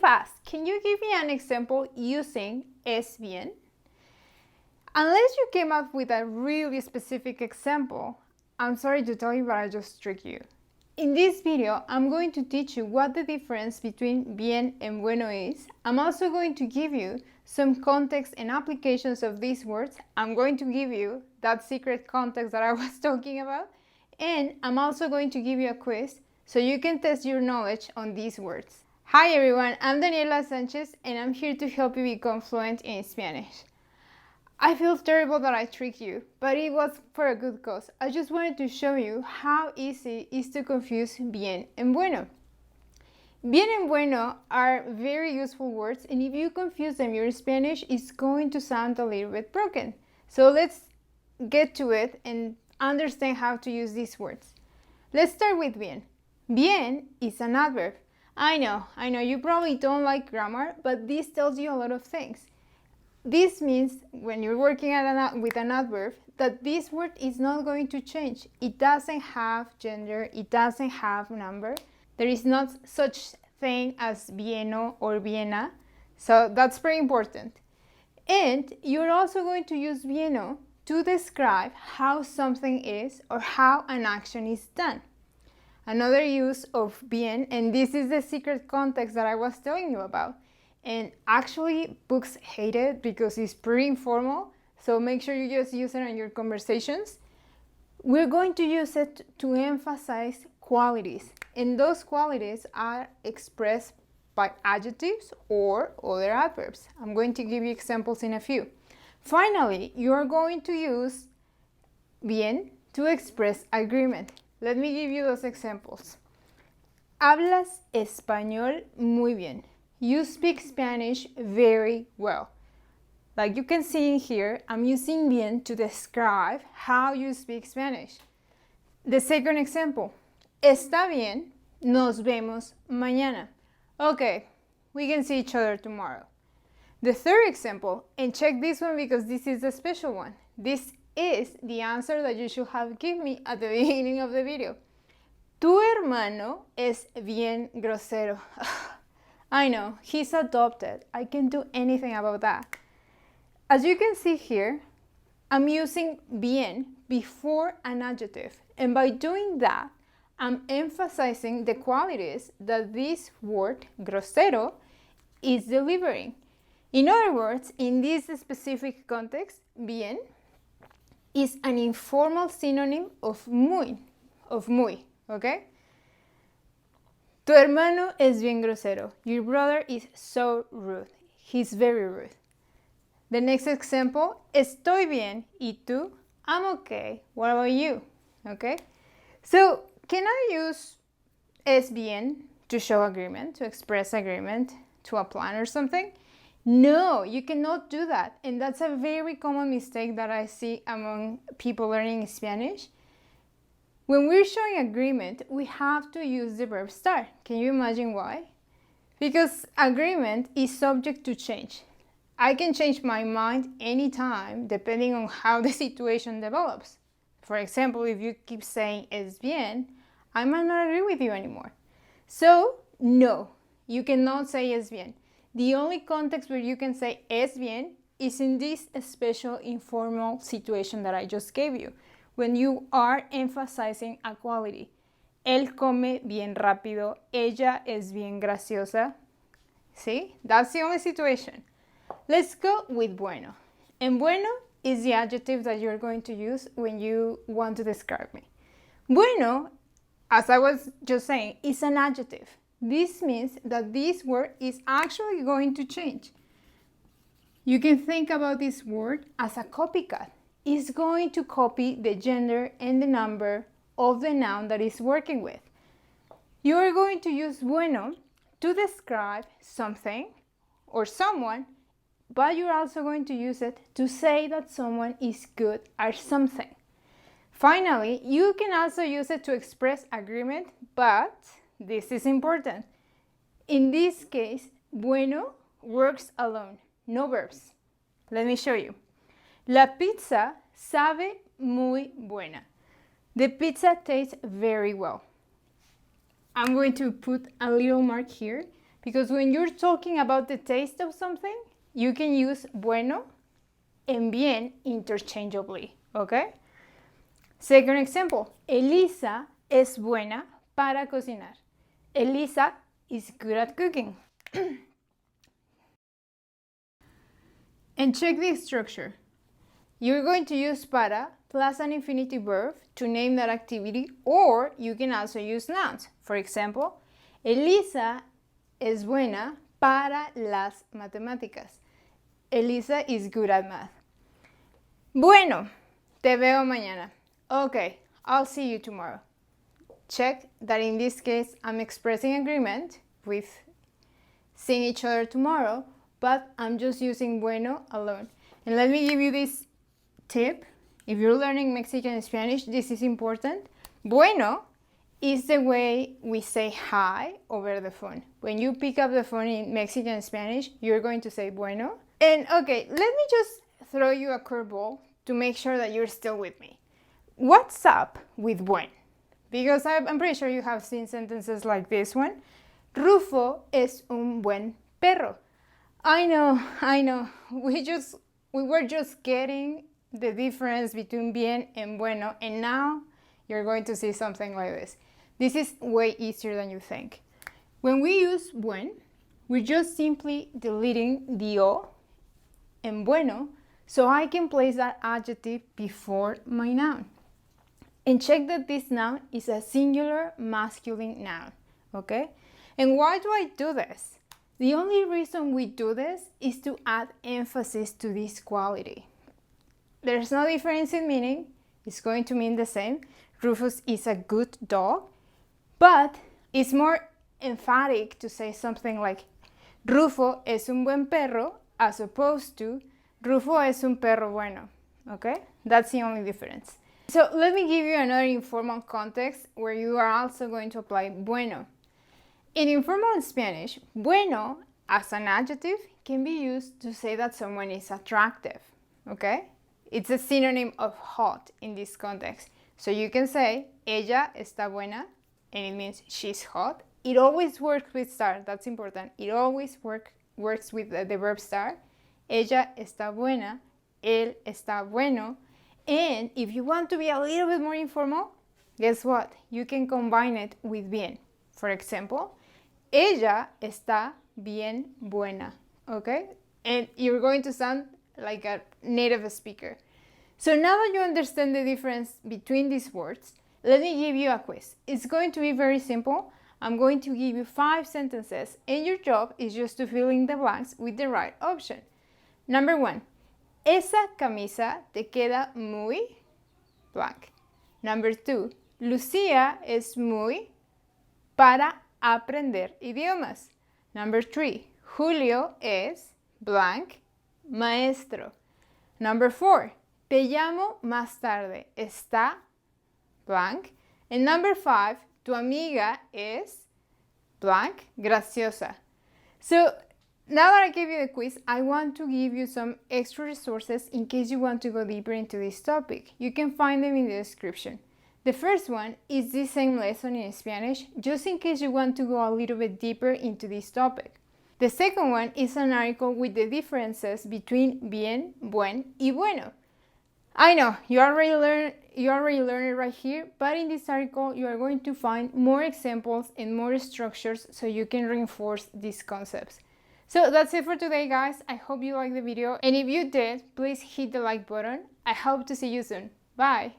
fast. Can you give me an example using es bien? Unless you came up with a really specific example, I'm sorry to tell you, but I just tricked you. In this video, I'm going to teach you what the difference between bien and bueno is. I'm also going to give you some context and applications of these words. I'm going to give you that secret context that I was talking about. And I'm also going to give you a quiz so you can test your knowledge on these words. Hi everyone, I'm Daniela Sanchez and I'm here to help you become fluent in Spanish. I feel terrible that I tricked you, but it was for a good cause. I just wanted to show you how easy it is to confuse bien and bueno. Bien and bueno are very useful words, and if you confuse them, your Spanish is going to sound a little bit broken. So let's get to it and understand how to use these words. Let's start with bien. Bien is an adverb. I know, you probably don't like grammar, but this tells you a lot of things. This means when you're working with an adverb that this word is not going to change. It doesn't have gender, it doesn't have number. There is not such thing as bieno or biena, so that's very important. And you're also going to use bieno to describe how something is or how an action is done. Another use of bien, and this is the secret context that I was telling you about. And actually, books hate it because it's pretty informal, so make sure you just use it in your conversations. We're going to use it to emphasize qualities, and those qualities are expressed by adjectives or other adverbs. I'm going to give you examples in a few. Finally, you are going to use bien to express agreement. Let me give you those examples. Hablas español muy bien. You speak Spanish very well. Like you can see in here, I'm using bien to describe how you speak Spanish. The second example, está bien, nos vemos mañana. Okay, we can see each other tomorrow. The third example, and check this one because this is a special one. This is the answer that you should have given me at the beginning of the video. Tu hermano es bien grosero. I know, he's adopted. I can't do anything about that. As you can see here, I'm using bien before an adjective. And by doing that, I'm emphasizing the qualities that this word, grosero, is delivering. In other words, in this specific context, bien is an informal synonym of muy, okay? Tu hermano es bien grosero. Your brother is so rude. He's very rude. The next example, estoy bien. ¿Y tú? I'm okay. What about you? Okay? So, can I use es bien to show agreement, to express agreement to a plan or something? No, you cannot do that. And that's a very common mistake that I see among people learning Spanish. When we're showing agreement, we have to use the verb start. Can you imagine why? Because agreement is subject to change. I can change my mind anytime depending on how the situation develops. For example, if you keep saying es bien, I might not agree with you anymore. So, no, you cannot say es bien. The only context where you can say es bien is in this special informal situation that I just gave you, when you are emphasizing a quality. Él come bien rápido, ella es bien graciosa. See? That's the only situation. Let's go with bueno. And bueno is the adjective that you're going to use when you want to describe me. Bueno, as I was just saying, is an adjective. This means that this word is actually going to change. You can think about this word as a copycat. It's going to copy the gender and the number of the noun that it's working with. You are going to use bueno to describe something or someone, but you're also going to use it to say that someone is good at something. Finally, you can also use it to express agreement, but this is important. In this case, bueno works alone, no verbs. Let me show you. La pizza sabe muy buena. The pizza tastes very well. I'm going to put a little mark here because when you're talking about the taste of something, you can use bueno and bien interchangeably, okay? Second example, Elisa es buena para cocinar. Elisa is good at cooking. And check the structure. You're going to use para plus an infinitive verb to name that activity, or you can also use nouns. For example, Elisa es buena para las matemáticas. Elisa is good at math. Bueno, te veo mañana. Okay, I'll see you tomorrow. Check that in this case I'm expressing agreement with seeing each other tomorrow, but I'm just using bueno alone. And let me give you this tip. If you're learning Mexican and Spanish, this is important. Bueno is the way we say hi over the phone. When you pick up the phone in Mexican and Spanish, you're going to say bueno. And okay, let me just throw you a curveball to make sure that you're still with me. What's up with buen? Because I'm pretty sure you have seen sentences like this one. Rufo es un buen perro. I know. We were just getting the difference between bien and bueno, and now you're going to see something like this. This is way easier than you think. When we use buen, we're just simply deleting the o and bueno, so I can place that adjective before my noun. And check that this noun is a singular masculine noun, okay? And why do I do this? The only reason we do this is to add emphasis to this quality. There's no difference in meaning. It's going to mean the same. Rufus is a good dog, but it's more emphatic to say something like Rufo es un buen perro as opposed to Rufo es un perro bueno, okay? That's the only difference. So let me give you another informal context where you are also going to apply bueno. In informal Spanish, bueno as an adjective can be used to say that someone is attractive, okay? It's a synonym of hot in this context. So you can say, ella está buena, and it means she's hot. It always works with star, that's important. It always works with the verb star. Ella está buena, él está bueno. And if you want to be a little bit more informal, guess what? You can combine it with bien. For example, ella está bien buena, okay? And you're going to sound like a native speaker. So now that you understand the difference between these words, let me give you a quiz. It's going to be very simple. I'm going to give you 5 sentences, and your job is just to fill in the blanks with the right option. Number 1, esa camisa te queda muy blank. Number 2, Lucía es muy para aprender idiomas. Number 3, Julio es blank maestro. Number 4, te llamo más tarde, está blank. And number 5, tu amiga es blank graciosa. So now that I gave you the quiz, I want to give you some extra resources in case you want to go deeper into this topic. You can find them in the description. The first one is the same lesson in Spanish, just in case you want to go a little bit deeper into this topic. The second one is an article with the differences between bien, buen, y bueno. I know, you already learned it right here, but in this article you are going to find more examples and more structures so you can reinforce these concepts. So that's it for today, guys. I hope you liked the video, and if you did, please hit the like button. I hope to see you soon. Bye!